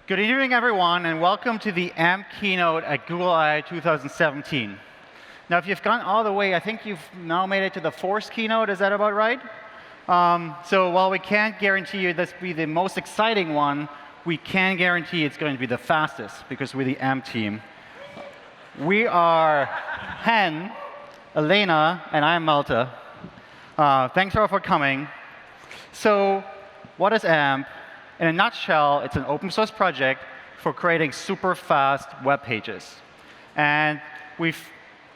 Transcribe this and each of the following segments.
Good evening, everyone, and welcome to the AMP Keynote at Google I 2017. Now, if you've gone all the way, I think you've now made it to the fourth keynote. Is that about right? So while we can't guarantee you this will be the most exciting one, we can guarantee it's going to be the fastest because we're the AMP team. We are Hen, Elena, and I'm Malta. Thanks all for coming. So what is AMP? In a nutshell, it's an open source project for creating super fast web pages. And we've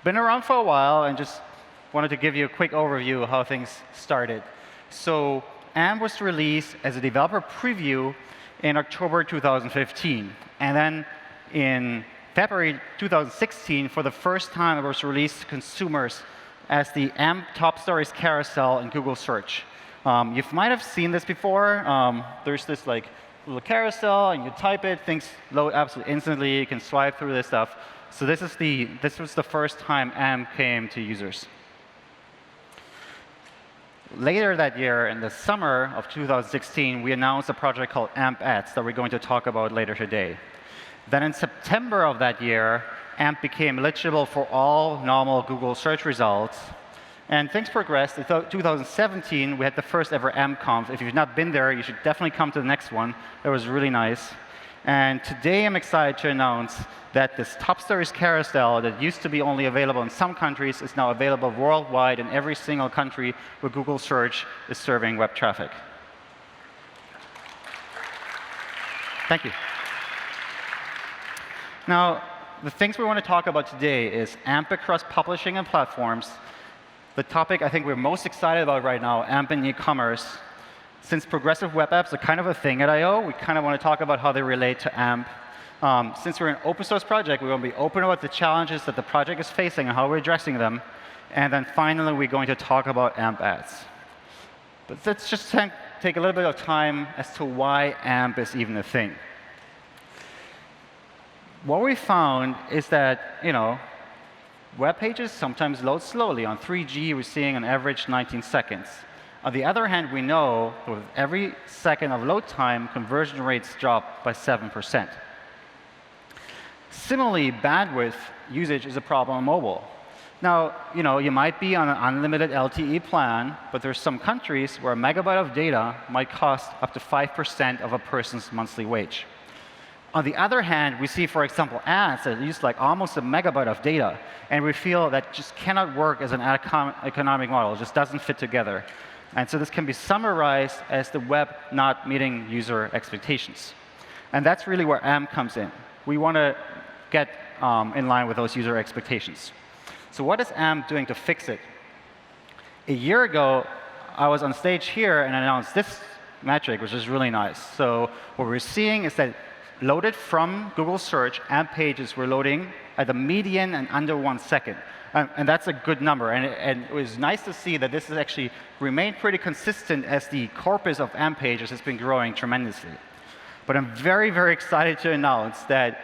been around for a while and just wanted to give you a quick overview of how things started. So AMP was released as a developer preview in October 2015. And then in February 2016, for the first time, it was released to consumers as the AMP Top Stories carousel in Google Search. You might have seen this before. There's this like little carousel, and you type it, things load absolutely instantly. You can swipe through this stuff. So this was the first time AMP came to users. Later that year, in the summer of 2016, we announced a project called AMP Ads that we're going to talk about later today. Then in September of that year, AMP became eligible for all normal Google search results. And things progressed. In 2017, we had the first ever AMPConf. If you've not been there, you should definitely come to the next one. It was really nice. And today, I'm excited to announce that this Top Stories carousel that used to be only available in some countries is now available worldwide in every single country where Google Search is serving web traffic. Thank you. Now, the things we want to talk about today is AMP across publishing and platforms. The topic I think we're most excited about right now, AMP in e-commerce. Since progressive web apps are kind of a thing at I/O, we kind of want to talk about how they relate to AMP. Since we're an open source project, we want to be open about the challenges that the project is facing and how we're addressing them. And then finally, we're going to talk about AMP ads. But let's just take a little bit of time as to why AMP is even a thing. What we found is that, web pages sometimes load slowly. On 3G, we're seeing on average 19 seconds. On the other hand, we know that with every second of load time, conversion rates drop by 7%. Similarly, bandwidth usage is a problem on mobile. Now, you might be on an unlimited LTE plan, but there's some countries where a megabyte of data might cost up to 5% of a person's monthly wage. On the other hand, we see, for example, ads that use like almost a megabyte of data, and we feel that just cannot work as an economic model. It just doesn't fit together. And so this can be summarized as the web not meeting user expectations. And that's really where AMP comes in. We want to get in line with those user expectations. So what is AMP doing to fix it? A year ago, I was on stage here and announced this metric, which is really nice. So what we're seeing is that loaded from Google Search, AMP pages were loading at a median and under 1 second. And that's a good number. And it was nice to see that this has actually remained pretty consistent as the corpus of AMP pages has been growing tremendously. But I'm very, very excited to announce that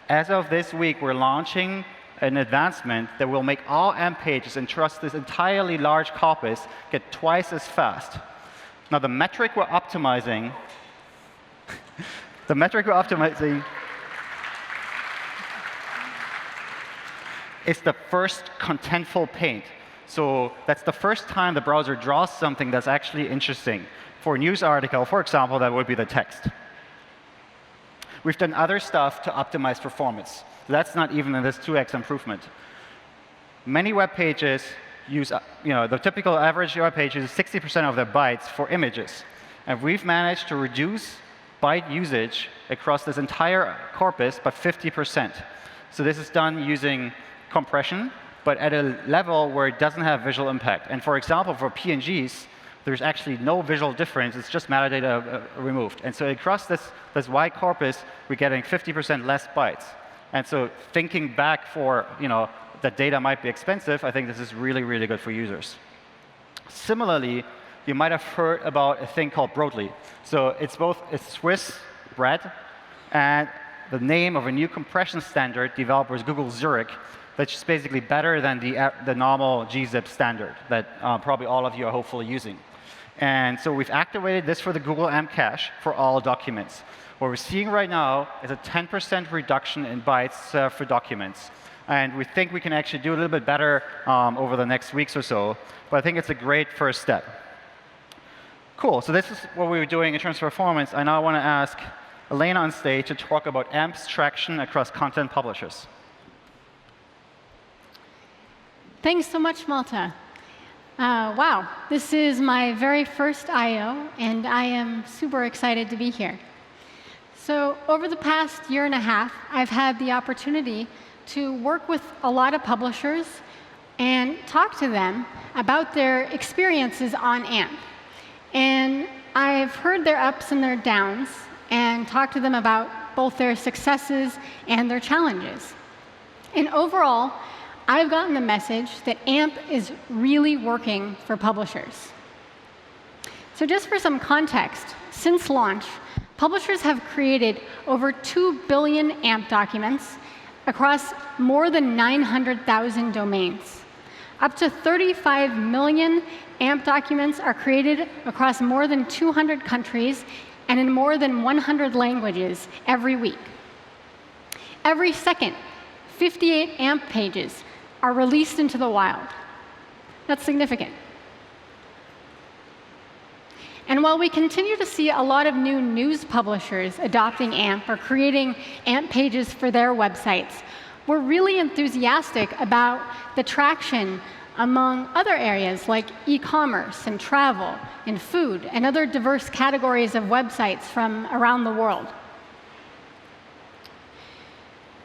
as of this week, we're launching an advancement that will make all AMP pages and trust this entirely large corpus get twice as fast. Now, the metric we're optimizing is the first contentful paint. So that's the first time the browser draws something that's actually interesting. For a news article, for example, that would be the text. We've done other stuff to optimize performance. That's not even in this 2x improvement. Many web pages use, the typical average web page uses 60% of their bytes for images. And we've managed to reduce byte usage across this entire corpus by 50%. So this is done using compression, but at a level where it doesn't have visual impact. And for example, for PNGs, there's actually no visual difference. It's just metadata removed. And so across this wide corpus, we're getting 50% less bytes. And so thinking back for, that data might be expensive, I think this is really, really good for users. Similarly, you might have heard about a thing called Broadly. So it's both a Swiss bread and the name of a new compression standard developed with Google Zurich that's just basically better than the normal gzip standard that probably all of you are hopefully using. And so we've activated this for the Google AMP cache for all documents. What we're seeing right now is a 10% reduction in bytes for documents. And we think we can actually do a little bit better over the next weeks or so. But I think it's a great first step. Cool. So this is what we were doing in terms of performance. I now want to ask Elena on stage to talk about AMP's traction across content publishers. Thanks so much, Malta. Wow, this is my very first I/O, and I am super excited to be here. So over the past year and a half, I've had the opportunity to work with a lot of publishers and talk to them about their experiences on AMP. And I've heard their ups and their downs and talked to them about both their successes and their challenges. And overall, I've gotten the message that AMP is really working for publishers. So just for some context, since launch, publishers have created over 2 billion AMP documents across more than 900,000 domains. Up to 35 million AMP documents are created across more than 200 countries and in more than 100 languages every week. Every second, 58 AMP pages are released into the wild. That's significant. And while we continue to see a lot of new news publishers adopting AMP or creating AMP pages for their websites, we're really enthusiastic about the traction among other areas like e-commerce and travel and food and other diverse categories of websites from around the world.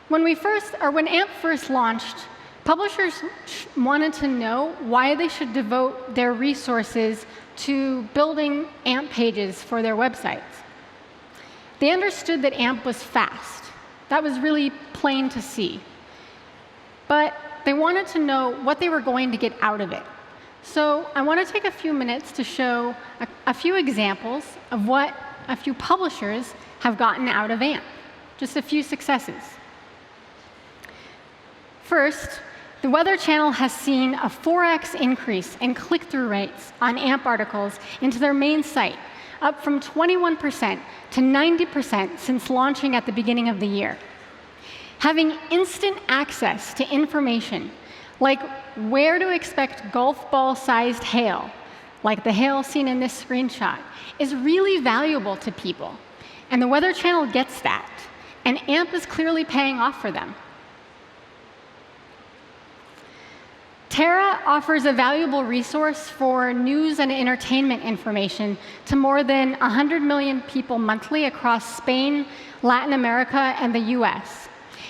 When AMP first launched, publishers wanted to know why they should devote their resources to building AMP pages for their websites. They understood that AMP was fast. That was really plain to see. But they wanted to know what they were going to get out of it. So I want to take a few minutes to show a few examples of what a few publishers have gotten out of AMP. Just a few successes. First, the Weather Channel has seen a 4x increase in click-through rates on AMP articles into their main site, up from 21% to 90% since launching at the beginning of the year. Having instant access to information, like where to expect golf ball-sized hail, like the hail seen in this screenshot, is really valuable to people. And the Weather Channel gets that. And AMP is clearly paying off for them. Terra offers a valuable resource for news and entertainment information to more than 100 million people monthly across Spain, Latin America, and the US.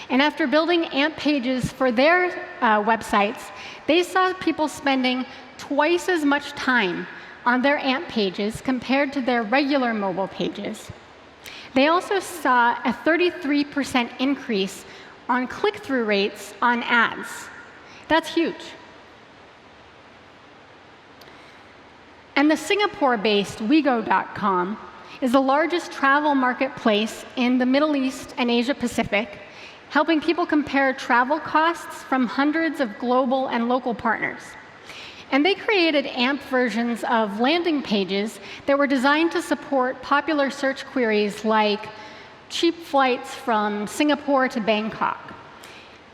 And after building AMP pages for their websites, they saw people spending twice as much time on their AMP pages compared to their regular mobile pages. They also saw a 33% increase on click-through rates on ads. That's huge. And the Singapore-based Wigo.com is the largest travel marketplace in the Middle East and Asia Pacific, helping people compare travel costs from hundreds of global and local partners. And they created AMP versions of landing pages that were designed to support popular search queries like cheap flights from Singapore to Bangkok.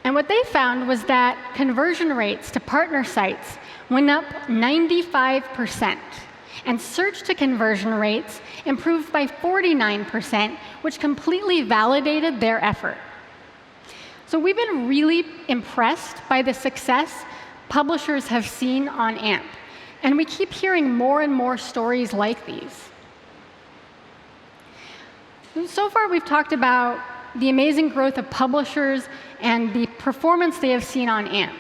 And what they found was that conversion rates to partner sites went up 95%, and search-to-conversion rates improved by 49%, which completely validated their effort. So we've been really impressed by the success publishers have seen on AMP, and we keep hearing more and more stories like these. So far, we've talked about the amazing growth of publishers and the performance they have seen on AMP.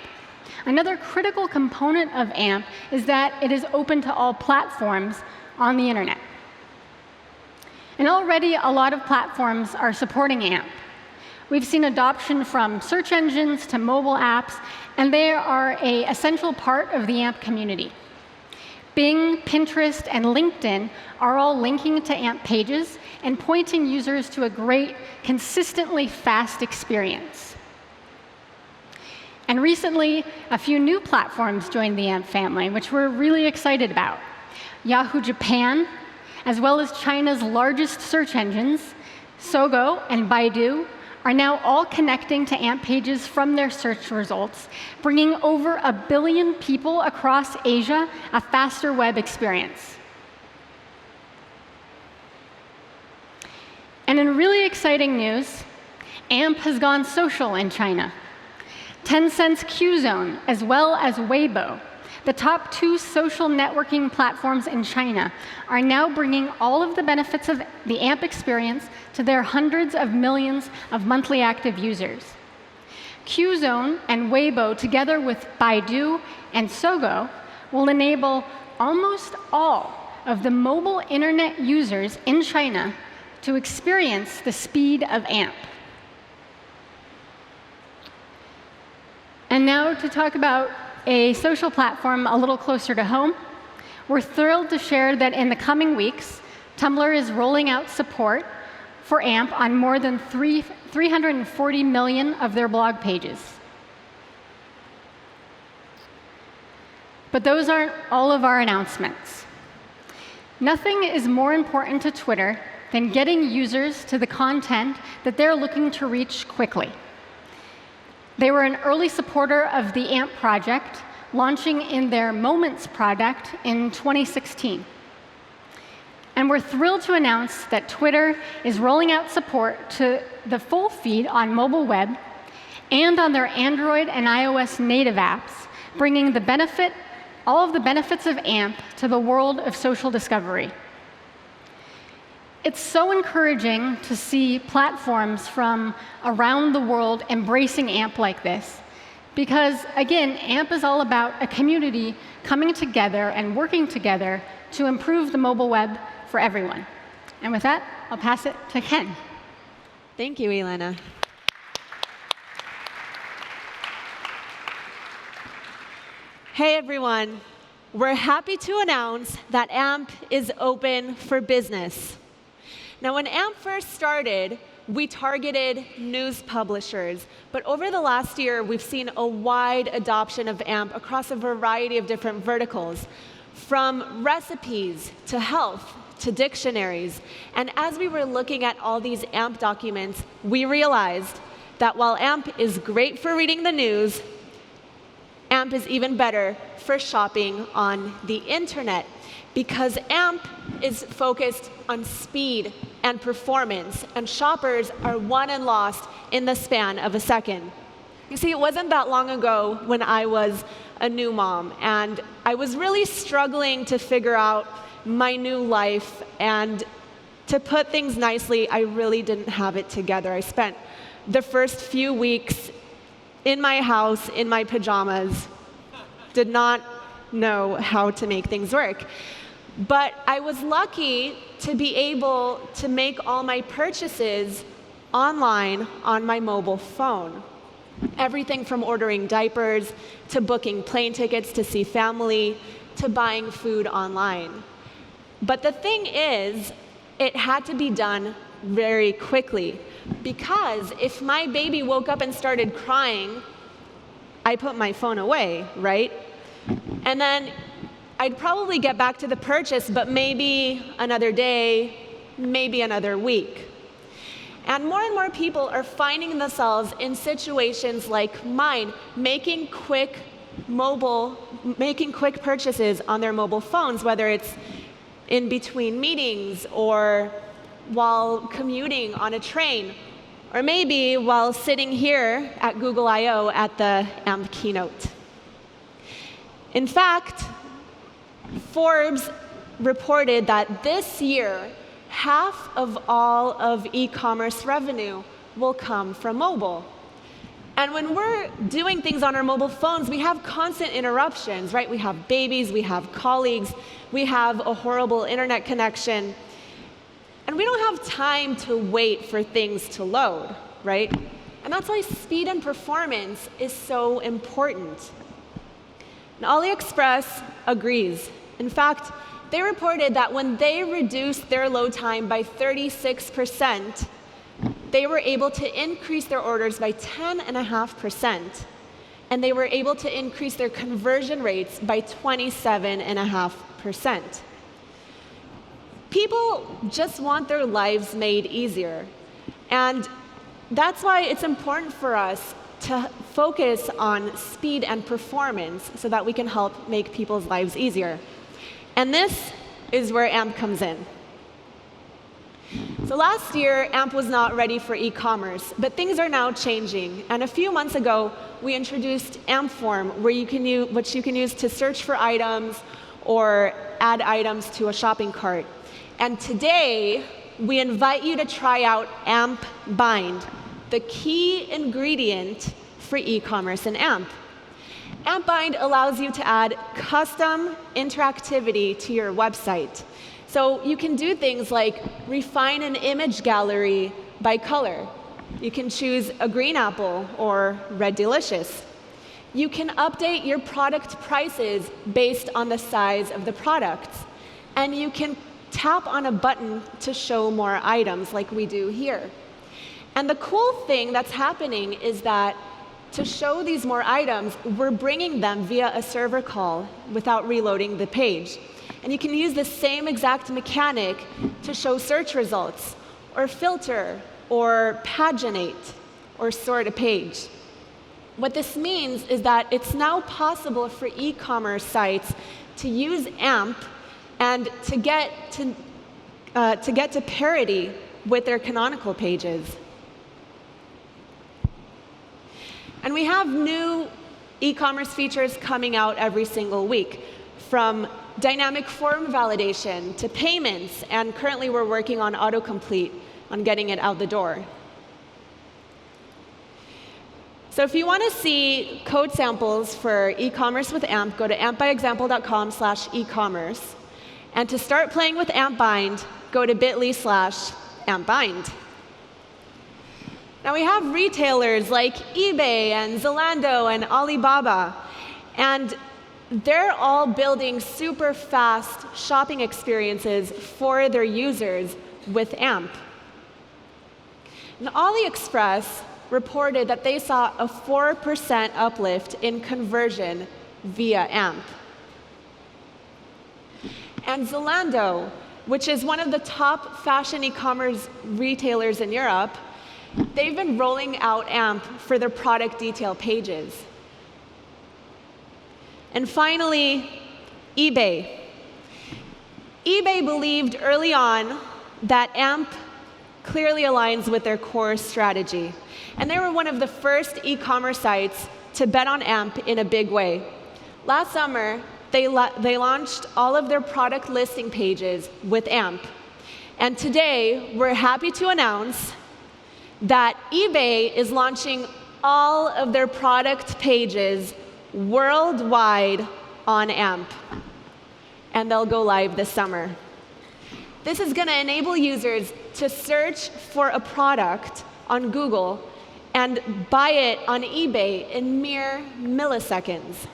Another critical component of AMP is that it is open to all platforms on the internet. And already, a lot of platforms are supporting AMP. We've seen adoption from search engines to mobile apps, and they are an essential part of the AMP community. Bing, Pinterest, and LinkedIn are all linking to AMP pages and pointing users to a great, consistently fast experience. And recently, a few new platforms joined the AMP family, which we're really excited about. Yahoo Japan, as well as China's largest search engines, Sogo and Baidu, are now all connecting to AMP pages from their search results, bringing over 1 billion people across Asia a faster web experience. And in really exciting news, AMP has gone social in China. Tencent's Qzone, as well as Weibo, the top 2 social networking platforms in China, are now bringing all of the benefits of the AMP experience to their hundreds of millions of monthly active users. Qzone and Weibo, together with Baidu and Sogo, will enable almost all of the mobile internet users in China to experience the speed of AMP. And now to talk about a social platform a little closer to home. We're thrilled to share that in the coming weeks, Tumblr is rolling out support for AMP on more than 340 million of their blog pages. But those aren't all of our announcements. Nothing is more important to Twitter than getting users to the content that they're looking to reach quickly. They were an early supporter of the AMP project, launching in their Moments product in 2016. And we're thrilled to announce that Twitter is rolling out support to the full feed on mobile web and on their Android and iOS native apps, bringing all of the benefits of AMP to the world of social discovery. It's so encouraging to see platforms from around the world embracing AMP like this, because, again, AMP is all about a community coming together and working together to improve the mobile web for everyone. And with that, I'll pass it to Ken. Thank you, Elena. Hey, everyone. We're happy to announce that AMP is open for business. Now, when AMP first started, we targeted news publishers. But over the last year, we've seen a wide adoption of AMP across a variety of different verticals, from recipes to health to dictionaries. And as we were looking at all these AMP documents, we realized that while AMP is great for reading the news, AMP is even better for shopping on the internet, because AMP is focused on speed and performance, and shoppers are won and lost in the span of a second. You see, it wasn't that long ago when I was a new mom, and I was really struggling to figure out my new life, and to put things nicely, I really didn't have it together. I spent the first few weeks in my house, in my pajamas, did not know how to make things work. But I was lucky to be able to make all my purchases online on my mobile phone. Everything from ordering diapers, to booking plane tickets to see family, to buying food online. But the thing is, it had to be done very quickly, because if my baby woke up and started crying, I put my phone away, right? And then I'd probably get back to the purchase, but maybe another day, maybe another week. And more people are finding themselves in situations like mine, making quick purchases on their mobile phones, whether it's in between meetings, or while commuting on a train, or maybe while sitting here at Google I/O at the AMP Keynote. In fact, Forbes reported that this year, half of all of e-commerce revenue will come from mobile. And when we're doing things on our mobile phones, we have constant interruptions, right? We have babies, we have colleagues, we have a horrible internet connection. And we don't have time to wait for things to load, right? And that's why speed and performance is so important. And AliExpress agrees. In fact, they reported that when they reduced their load time by 36%, they were able to increase their orders by 10.5%. and they were able to increase their conversion rates by 27.5%. People just want their lives made easier. And that's why it's important for us to focus on speed and performance so that we can help make people's lives easier. And this is where AMP comes in. So last year, AMP was not ready for e-commerce, but things are now changing. And a few months ago, we introduced AMP Form, which you can use to search for items or add items to a shopping cart. And today, we invite you to try out AMP Bind, the key ingredient for e-commerce in AMP. AMP Bind allows you to add custom interactivity to your website. So you can do things like refine an image gallery by color. You can choose a green apple or red delicious. You can update your product prices based on the size of the products. And you can tap on a button to show more items like we do here. And the cool thing that's happening is that to show these more items, we're bringing them via a server call without reloading the page. And you can use the same exact mechanic to show search results, or filter, or paginate, or sort a page. What this means is that it's now possible for e-commerce sites to use AMP and to get to parity with their canonical pages. And we have new e-commerce features coming out every single week, from dynamic form validation to payments, and currently we're working on autocomplete, on getting it out the door. So if you want to see code samples for e-commerce with AMP, go to ampbyexample.com/e-commerce. And to start playing with AMP Bind, go to bit.ly/AMPBind. Now we have retailers like eBay and Zalando and Alibaba, and they're all building super fast shopping experiences for their users with AMP. And AliExpress reported that they saw a 4% uplift in conversion via AMP. And Zalando, which is one of the top fashion e-commerce retailers in Europe, they've been rolling out AMP for their product detail pages. And finally, eBay. eBay believed early on that AMP clearly aligns with their core strategy. And they were one of the first e-commerce sites to bet on AMP in a big way. Last summer, they launched all of their product listing pages with AMP. And today, we're happy to announce that eBay is launching all of their product pages worldwide on AMP. And they'll go live this summer. This is going to enable users to search for a product on Google and buy it on eBay in mere milliseconds.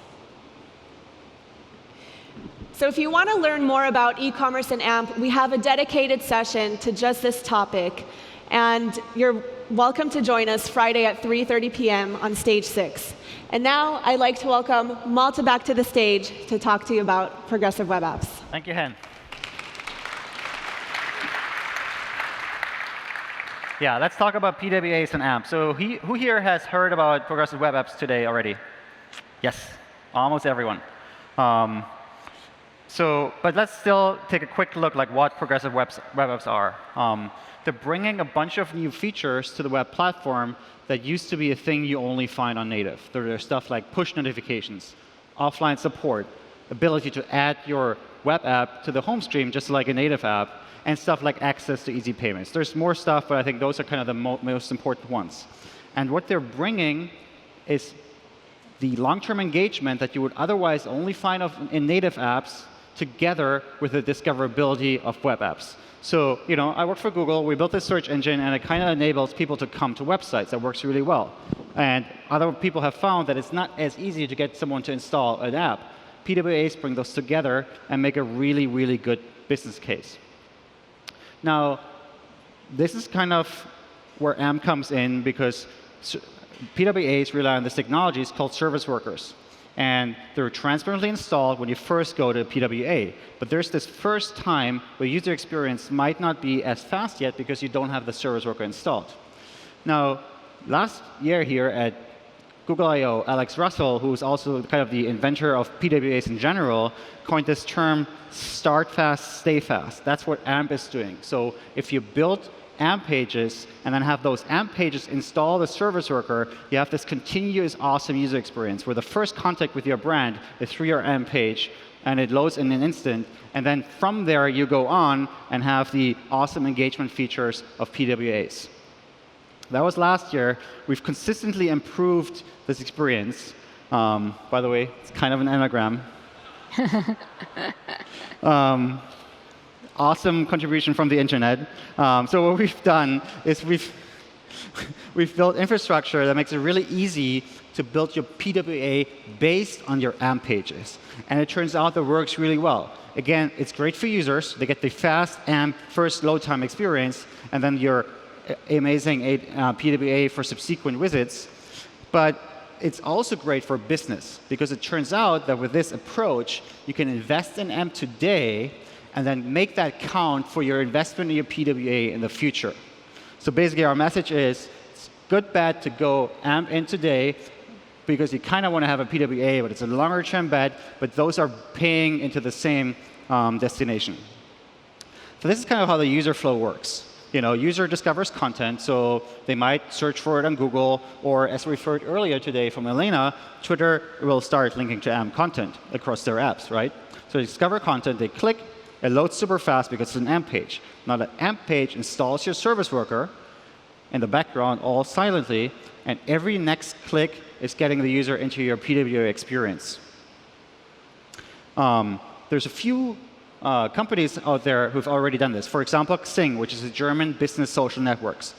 So if you want to learn more about e-commerce and AMP, we have a dedicated session to just this topic. And you're welcome to join us Friday at 3:30 p.m. on stage 6. And now I'd like to welcome Malta back to the stage to talk to you about progressive web apps. Thank you, Hen. Yeah, let's talk about PWAs and AMP. So who here has heard about progressive web apps today already? Yes, almost everyone. But let's still take a quick look like what progressive web apps are. They're bringing a bunch of new features to the web platform that used to be a thing you only find on native. There's stuff like push notifications, offline support, ability to add your web app to the home stream just like a native app, and stuff like access to easy payments. There's more stuff, but I think those are kind of the most important ones. And what they're bringing is the long-term engagement that you would otherwise only find in native apps together with the discoverability of web apps. So, I work for Google. We built this search engine, and it kind of enables people to come to websites. That works really well. And other people have found that it's not as easy to get someone to install an app. PWAs bring those together and make a really, really good business case. Now, this is kind of where AMP comes in, because PWAs rely on this technology called service workers. And they're transparently installed when you first go to PWA. But there's this first time where user experience might not be as fast yet because you don't have the service worker installed. Now, last year here at Google I/O, Alex Russell, who's also kind of the inventor of PWAs in general, coined this term, start fast, stay fast. That's what AMP is doing. So if you build AMP pages and then have those AMP pages install the service worker, you have this continuous awesome user experience where the first contact with your brand is through your AMP page, and it loads in an instant. And then from there, you go on and have the awesome engagement features of PWAs. That was last year. We've consistently improved this experience. By the way, it's kind of an anagram. Awesome contribution from the internet. So what we've done is we've built infrastructure that makes it really easy to build your PWA based on your AMP pages. And it turns out that works really well. Again, it's great for users. They get the fast AMP first load time experience, and then your amazing PWA for subsequent visits. But it's also great for business, because it turns out that with this approach, you can invest in AMP today and then make that count for your investment in your PWA in the future. So basically, our message is, it's good bet to go AMP in today, because you kind of want to have a PWA, but it's a longer-term bet, but those are paying into the same destination. So this is kind of how the user flow works. User discovers content, so they might search for it on Google, or as referred earlier today from Elena, Twitter will start linking to AMP content across their apps, right? So they discover content, they click, it loads super fast because it's an AMP page. Now the AMP page installs your service worker in the background all silently, and every next click is getting the user into your PWA experience. There's a few companies out there who've already done this. For example, Xing, which is a German business social networks.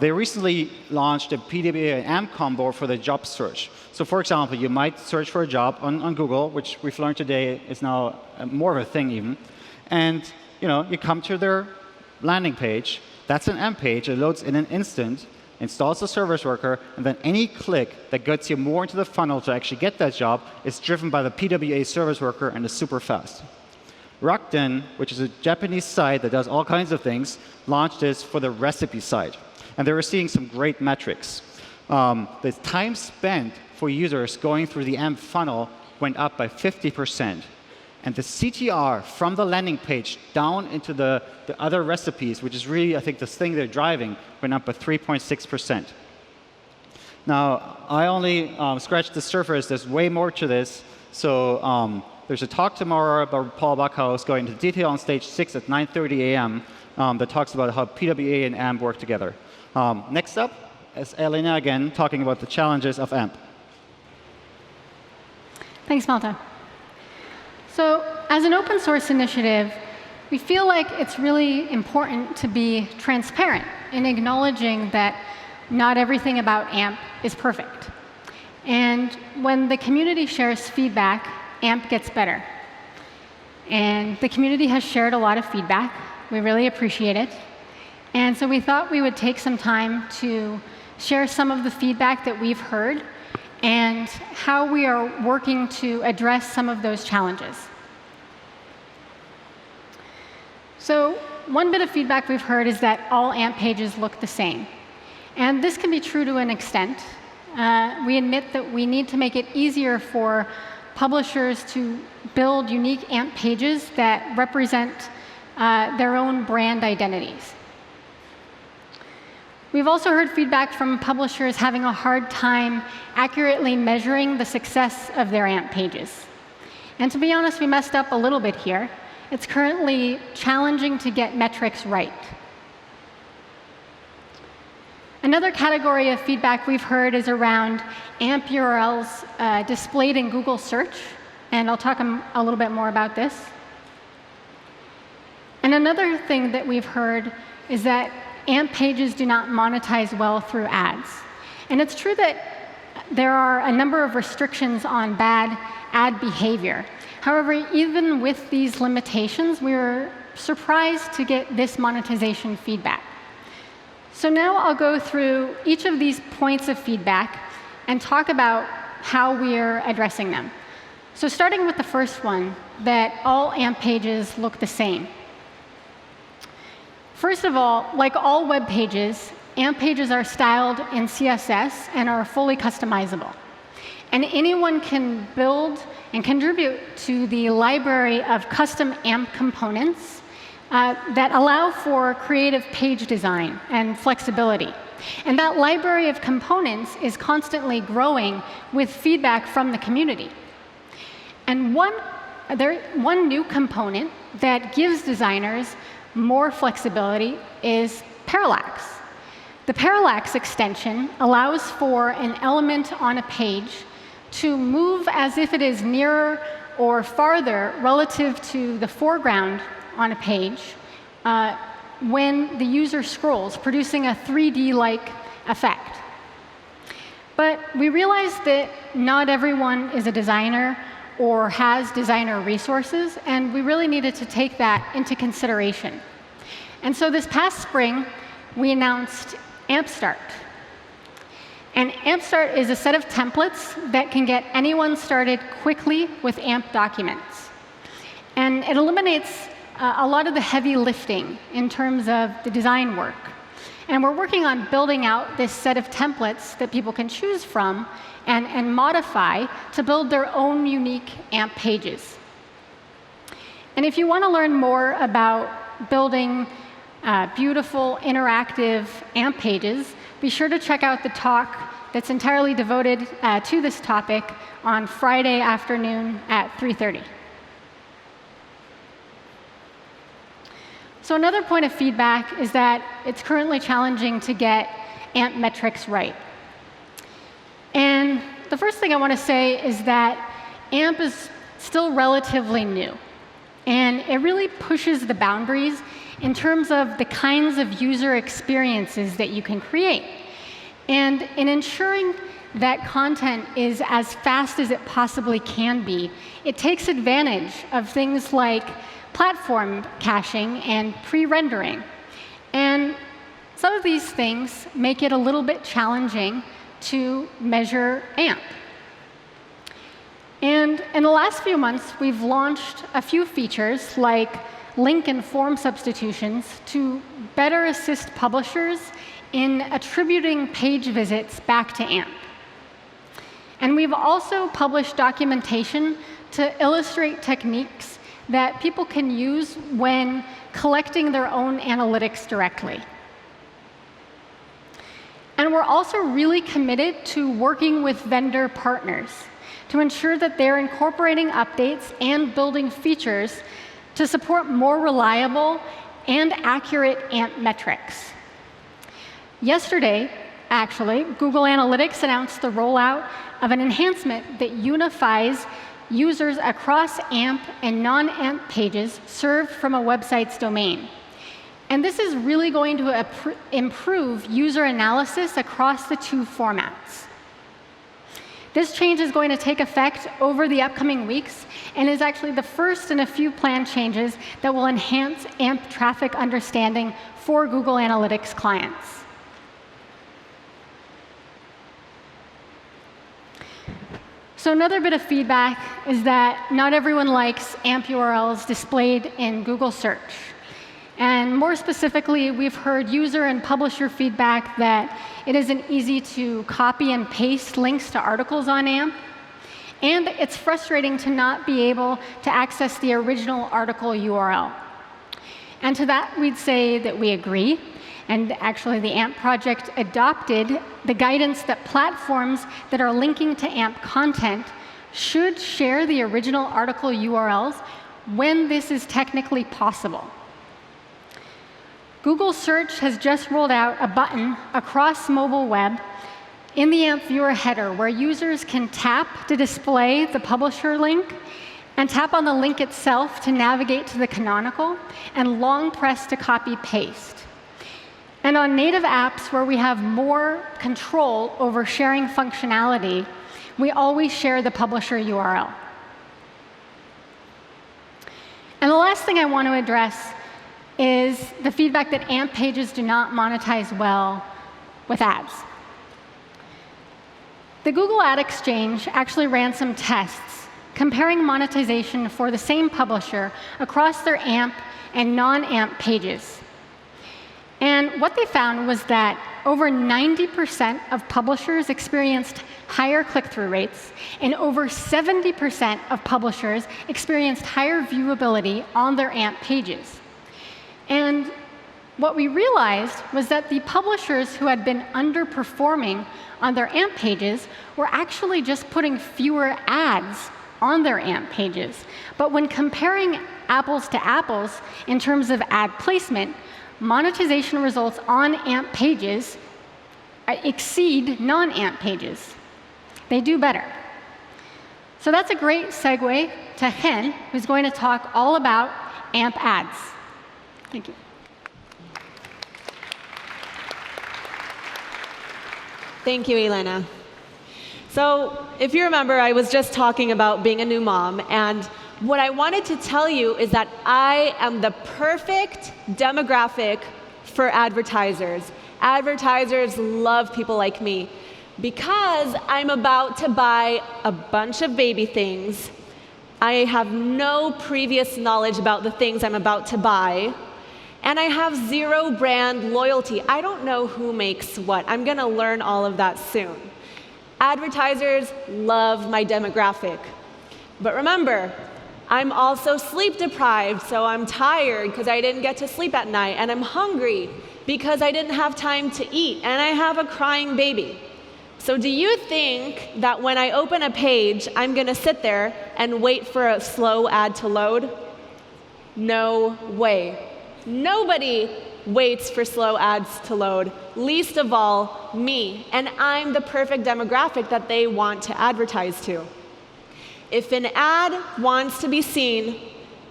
They recently launched a PWA and AMP combo for the job search. So for example, you might search for a job on Google, which we've learned today is now more of a thing even. And you come to their landing page. That's an AMP page. It loads in an instant, installs the service worker, and then any click that gets you more into the funnel to actually get that job is driven by the PWA service worker and is super fast. Rakuten, which is a Japanese site that does all kinds of things, launched this for the recipe site. And they were seeing some great metrics. The time spent for users going through the AMP funnel went up by 50%. And the CTR from the landing page down into the other recipes, which is really, I think, the thing they're driving, went up by 3.6%. Now, I only scratched the surface. There's way more to this. So there's a talk tomorrow about Paul Backhaus going into detail on stage 6 at 9:30 a.m. That talks about how PWA and AMP work together. Next up is Elena again, talking about the challenges of AMP. Thanks, Malta. So as an open source initiative, we feel like it's really important to be transparent in acknowledging that not everything about AMP is perfect. And when the community shares feedback, AMP gets better. And the community has shared a lot of feedback. We really appreciate it. And so we thought we would take some time to share some of the feedback that we've heard and how we are working to address some of those challenges. So one bit of feedback we've heard is that all AMP pages look the same. And this can be true to an extent. We admit that we need to make it easier for publishers to build unique AMP pages that represent their own brand identities. We've also heard feedback from publishers having a hard time accurately measuring the success of their AMP pages. And to be honest, we messed up a little bit here. It's currently challenging to get metrics right. Another category of feedback we've heard is around AMP URLs displayed in Google Search, and I'll talk a little bit more about this. And another thing that we've heard is that AMP pages do not monetize well through ads. And it's true that there are a number of restrictions on bad ad behavior. However, even with these limitations, we were surprised to get this monetization feedback. So now I'll go through each of these points of feedback and talk about how we're addressing them. So starting with the first one, that all AMP pages look the same. First of all, like all web pages, AMP pages are styled in CSS and are fully customizable. And anyone can build and contribute to the library of custom AMP components that allow for creative page design and flexibility. And that library of components is constantly growing with feedback from the community. And one new component that gives designers more flexibility is parallax. The parallax extension allows for an element on a page to move as if it is nearer or farther relative to the foreground on a page when the user scrolls, producing a 3D-like effect. But we realized that not everyone is a designer or has designer resources, and we really needed to take that into consideration. And so this past spring, we announced AMP Start. And AMP Start is a set of templates that can get anyone started quickly with AMP documents. And it eliminates a lot of the heavy lifting in terms of the design work. And we're working on building out this set of templates that people can choose from and modify to build their own unique AMP pages. And if you want to learn more about building beautiful, interactive AMP pages, be sure to check out the talk that's entirely devoted to this topic on Friday afternoon at 3:30. So another point of feedback is that it's currently challenging to get AMP metrics right. And the first thing I want to say is that AMP is still relatively new. And it really pushes the boundaries in terms of the kinds of user experiences that you can create. And in ensuring that content is as fast as it possibly can be, it takes advantage of things like platform caching and pre-rendering. And some of these things make it a little bit challenging to measure AMP. And in the last few months, we've launched a few features like link and form substitutions to better assist publishers in attributing page visits back to AMP. And we've also published documentation to illustrate techniques that people can use when collecting their own analytics directly. And we're also really committed to working with vendor partners to ensure that they're incorporating updates and building features to support more reliable and accurate AMP metrics. Yesterday, actually, Google Analytics announced the rollout of an enhancement that unifies users across AMP and non-AMP pages served from a website's domain. And this is really going to improve user analysis across the two formats. This change is going to take effect over the upcoming weeks and is actually the first in a few planned changes that will enhance AMP traffic understanding for Google Analytics clients. So another bit of feedback is that not everyone likes AMP URLs displayed in Google search. And more specifically, we've heard user and publisher feedback that it isn't easy to copy and paste links to articles on AMP. And it's frustrating to not be able to access the original article URL. And to that, we'd say that we agree. And actually, the AMP project adopted the guidance that platforms that are linking to AMP content should share the original article URLs when this is technically possible. Google Search has just rolled out a button across mobile web in the AMP viewer header where users can tap to display the publisher link and tap on the link itself to navigate to the canonical and long press to copy-paste. And on native apps where we have more control over sharing functionality, we always share the publisher URL. And the last thing I want to address is the feedback that AMP pages do not monetize well with ads. The Google Ad Exchange actually ran some tests comparing monetization for the same publisher across their AMP and non-AMP pages. And what they found was that over 90% of publishers experienced higher click-through rates, and over 70% of publishers experienced higher viewability on their AMP pages. And what we realized was that the publishers who had been underperforming on their AMP pages were actually just putting fewer ads on their AMP pages. But when comparing apples to apples in terms of ad placement, monetization results on AMP pages exceed non-AMP pages. They do better. So that's a great segue to Hen, who's going to talk all about AMP ads. Thank you. Thank you, Elena. So if you remember, I was just talking about being a new mom, and what I wanted to tell you is that I am the perfect demographic for advertisers. Advertisers love people like me because I'm about to buy a bunch of baby things. I have no previous knowledge about the things I'm about to buy. And I have zero brand loyalty. I don't know who makes what. I'm going to learn all of that soon. Advertisers love my demographic. But remember, I'm also sleep deprived, so I'm tired because I didn't get to sleep at night. And I'm hungry because I didn't have time to eat. And I have a crying baby. So do you think that when I open a page, I'm going to sit there and wait for a slow ad to load? No way. Nobody waits for slow ads to load, least of all me. And I'm the perfect demographic that they want to advertise to. If an ad wants to be seen,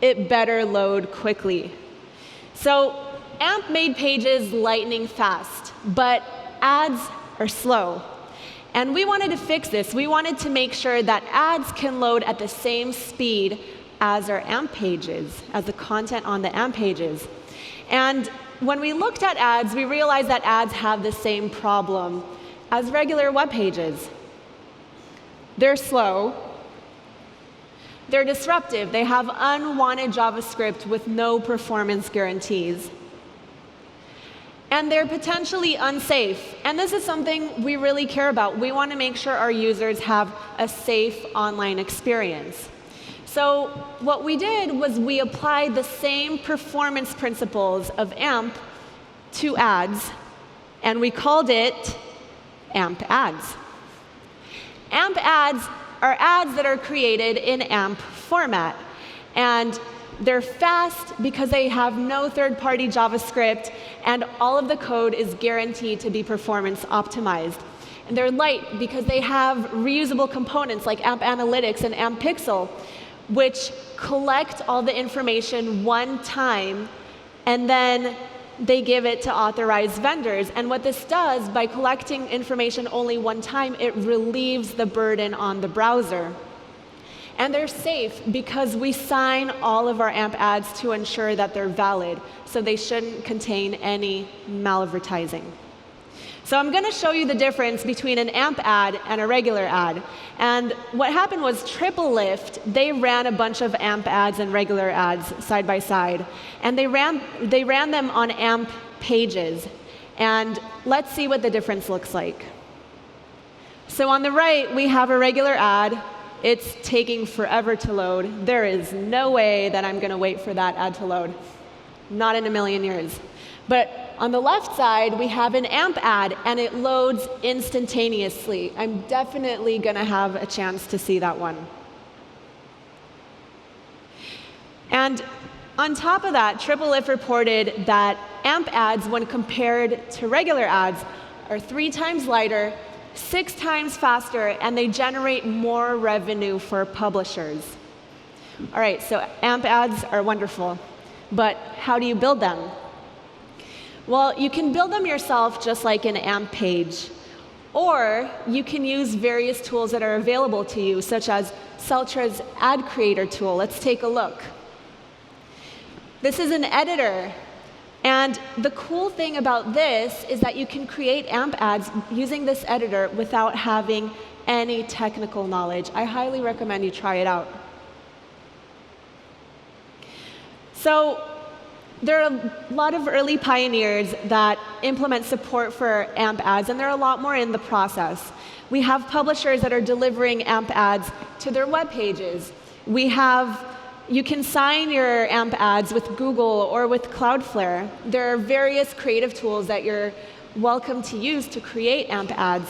it better load quickly. So AMP made pages lightning fast, but ads are slow. And we wanted to fix this. We wanted to make sure that ads can load at the same speed as our AMP pages, as the content on the AMP pages. And when we looked at ads, we realized that ads have the same problem as regular web pages. They're slow. They're disruptive. They have unwanted JavaScript with no performance guarantees. And they're potentially unsafe. And this is something we really care about. We want to make sure our users have a safe online experience. So what we did was we applied the same performance principles of AMP to ads, and we called it AMP ads. AMP ads are ads that are created in AMP format. And they're fast because they have no third-party JavaScript, and all of the code is guaranteed to be performance optimized. And they're light because they have reusable components like AMP Analytics and AMP Pixel, which collect all the information one time, and then they give it to authorized vendors. And what this does, by collecting information only one time, it relieves the burden on the browser. And they're safe because we sign all of our AMP ads to ensure that they're valid, so they shouldn't contain any malvertising. So I'm going to show you the difference between an AMP ad and a regular ad. And what happened was TripleLift, they ran a bunch of AMP ads and regular ads side by side. And they ran them on AMP pages. And let's see what the difference looks like. So on the right, we have a regular ad. It's taking forever to load. There is no way that I'm going to wait for that ad to load. Not in a million years. But on the left side, we have an AMP ad, and it loads instantaneously. I'm definitely going to have a chance to see that one. And on top of that, TripleLift reported that AMP ads, when compared to regular ads, are 3 times lighter, 6 times faster, and they generate more revenue for publishers. All right, so AMP ads are wonderful, but how do you build them? Well, you can build them yourself just like an AMP page, or you can use various tools that are available to you, such as Celtra's Ad Creator tool. Let's take a look. This is an editor And the cool thing about this is that you can create AMP ads using this editor without having any technical knowledge. I highly recommend you try it out. So there are a lot of early pioneers that implement support for AMP ads, and there are a lot more in the process. We have publishers that are delivering AMP ads to their web pages. You can sign your AMP ads with Google or with Cloudflare. There are various creative tools that you're welcome to use to create AMP ads.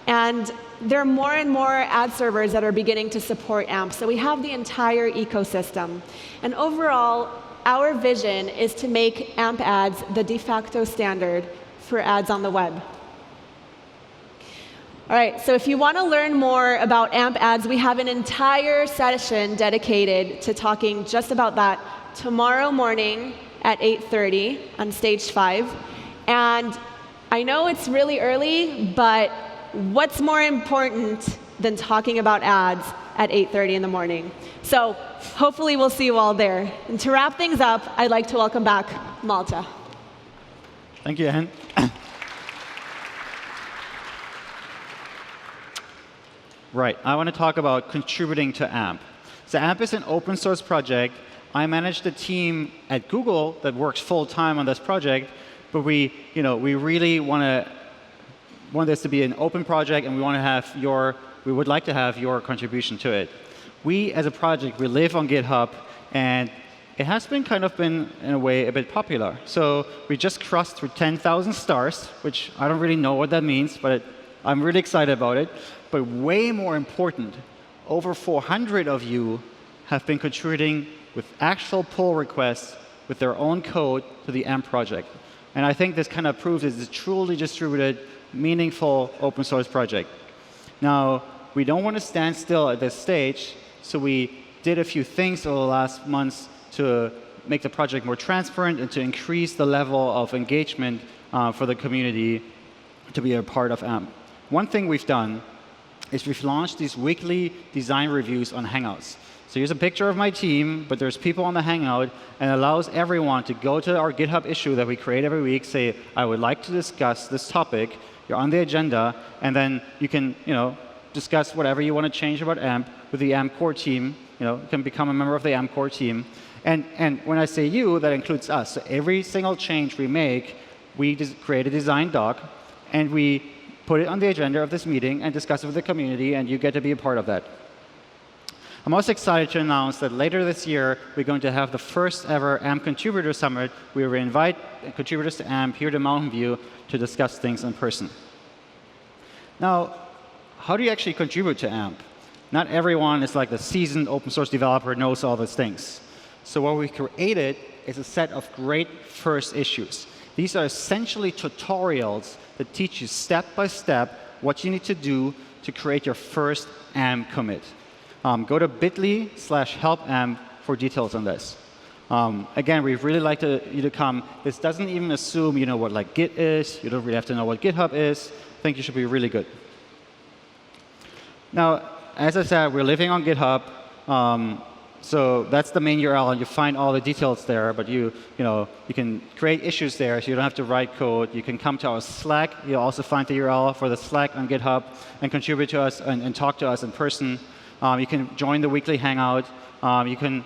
And there are more and more ad servers that are beginning to support AMP. So we have the entire ecosystem. And overall, our vision is to make AMP ads the de facto standard for ads on the web. All right, so if you want to learn more about AMP ads, we have an entire session dedicated to talking just about that tomorrow morning at 8:30 on stage 5. And I know it's really early, but what's more important than talking about ads at 8:30 in the morning? So hopefully we'll see you all there. And to wrap things up, I'd like to welcome back Malta. Thank you, Anne. Right, I want to talk about contributing to AMP. So AMP is an open source project. I manage the team at Google that works full time on this project, but we really want this to be an open project, and we would like to have your contribution to it. We, as a project, we live on GitHub, and it has been in a way, a bit popular. So we just crossed through 10,000 stars, which I don't really know what that means, but I'm really excited about it. But way more important, over 400 of you have been contributing with actual pull requests with their own code to the AMP project. And I think this kind of proves it's a truly distributed, meaningful open source project. Now, we don't want to stand still at this stage, so we did a few things over the last months to make the project more transparent and to increase the level of engagement for the community to be a part of AMP. One thing we've done is we've launched these weekly design reviews on Hangouts. So here's a picture of my team, but there's people on the Hangout, and it allows everyone to go to our GitHub issue that we create every week, say, I would like to discuss this topic. You're on the agenda, and then you can discuss whatever you want to change about AMP with the AMP core team. You can become a member of the AMP core team. And when I say you, that includes us. So every single change we make, we create a design doc, and we put it on the agenda of this meeting and discuss it with the community, and you get to be a part of that. I'm also excited to announce that later this year, we're going to have the first ever AMP Contributor Summit, where we invite contributors to AMP here to Mountain View to discuss things in person. Now, how do you actually contribute to AMP? Not everyone is like the seasoned open source developer knows all these things. So what we created is a set of great first issues. These are essentially tutorials that teach you step by step what you need to do to create your first AMP commit. Go to bit.ly/helpamp for details on this. Again, we'd really like you to come. This doesn't even assume you know what Git is. You don't really have to know what GitHub is. I think you should be really good. Now, as I said, we're living on GitHub. So that's the main URL, and you find all the details there. But you can create issues there, so you don't have to write code. You can come to our Slack. You'll also find the URL for the Slack on GitHub and contribute to us and talk to us in person. You can join the weekly Hangout. You can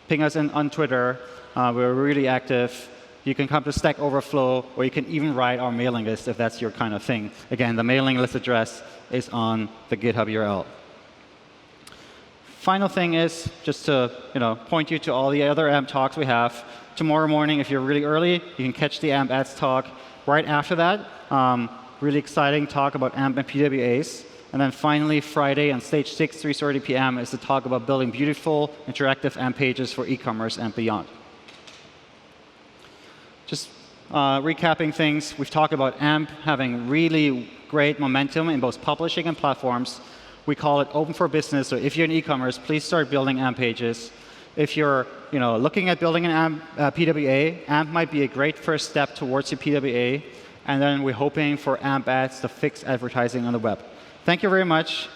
ping us on Twitter. We're really active. You can come to Stack Overflow, or you can even write our mailing list if that's your kind of thing. Again, the mailing list address is on the GitHub URL. Final thing is just to point you to all the other AMP talks we have. Tomorrow morning, if you're really early, you can catch the AMP ads talk. Right after that, really exciting talk about AMP and PWAs. And then finally, Friday on stage 6, 3:30 p.m. is the talk about building beautiful, interactive AMP pages for e-commerce and beyond. Just recapping things, we've talked about AMP having really great momentum in both publishing and platforms. We call it open for business. So if you're in e-commerce, please start building AMP pages. If you're looking at building an AMP PWA, AMP might be a great first step towards your PWA. And then we're hoping for AMP ads to fix advertising on the web. Thank you very much.